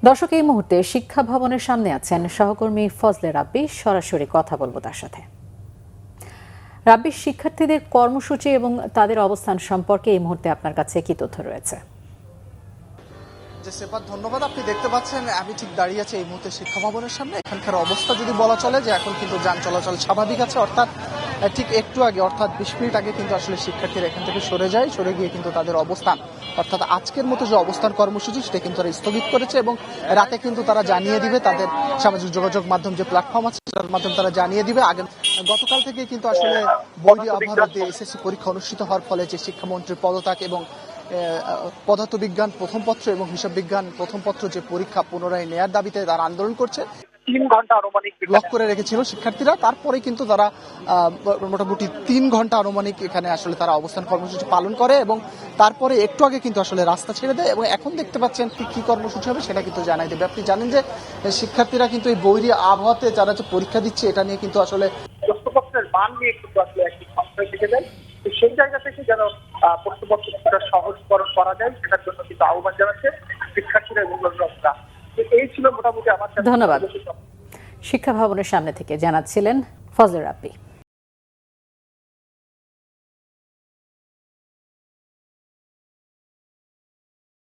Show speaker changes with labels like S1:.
S1: দর্শক, এই মুহূর্তে শিক্ষা ভবনের সামনে আছেন সহকর্মী ফজলে রাব্বি। সরাসরি কথা বলবো তার সাথে। রাব্বি, শিক্ষার্থীদের কর্মসূচি এবং তাদের অবস্থান সম্পর্কে এই মুহূর্তে আপনার কাছে কি তথ্য রয়েছে?
S2: সেপার ধন্যবাদ। আপনি দেখতে পাচ্ছেন আমি ঠিক দাঁড়িয়ে আছি এই মুহূর্তে শিক্ষা ভবনের সামনে। এখানকার অবস্থা যদি বলা চলে যে এখন কিন্তু যান চলাচল স্বাভাবিক আছে, অর্থাৎ ঠিক একটু আগে অর্থাৎ 20 মিনিট আগে কিন্তু আসলে শিক্ষার্থীরা এখান থেকে সরে গিয়ে কিন্তু তাদের অবস্থান অর্থাৎ আজকের মতো যে অবস্থান কর্মসূচি সেটা কিন্তু তারা স্থগিত করেছে এবং রাতে কিন্তু তারা জানিয়ে দিবে তাদের সামাজিক যোগাযোগ মাধ্যম যে প্ল্যাটফর্ম আছে সেটার মাধ্যমে তারা জানিয়ে দিবে। গতকাল থেকে কিন্তু আসলে বৈরী আবহাওয়ার মধ্যে এসএসসি পরীক্ষা অনুষ্ঠিত হওয়ার ফলে যে শিক্ষামন্ত্রীর পদত্যাগ এবং পদার্থবিজ্ঞান প্রথম পত্র এবং হিসাব বিজ্ঞান প্রথম পত্র যে পরীক্ষা পুনরায় নেয়ার দাবিতে তারা আন্দোলন করছে 3 ঘন্টা আনুমানিক ব্লক করে রেখেছিল শিক্ষার্থীরা। তারপরে কিন্তু তারা মোটামুটি 3 ঘন্টা আনুমানিক এখানে আসলে তারা অবস্থান কর্মসূচি পালন করে এবং তারপরে একটু আগে কিন্তু আসলে রাস্তা ছেড়ে দেয় এবং এখন দেখতে পাচ্ছেন কি কর্মসূচি হবে সেটা কিন্তু জানাই দেবে। আপনি জানেন যে শিক্ষার্থীরা কিন্তু এই বৈরী আবহাওয়াতে যারা যে পরীক্ষা দিচ্ছে এটা নিয়ে কিন্তু আসলে প্রশ্নপত্রের মান নিয়ে কিন্তু আসলে একটি সংশয় থেকে যায়। সেই জায়গা থেকে যেন প্রশ্নপত্রটা সহজকরণ করা যায় সেটার জন্য কিন্তু আহ্বান জানাচ্ছে শিক্ষার্থীরা এবং অভিভাবকরা। এই ছিল মোটামুটি আমার।
S1: ধন্যবাদ। শিক্ষা ভবনের সামনে থেকে জানাচ্ছিলেন ফজলে রাব্বি।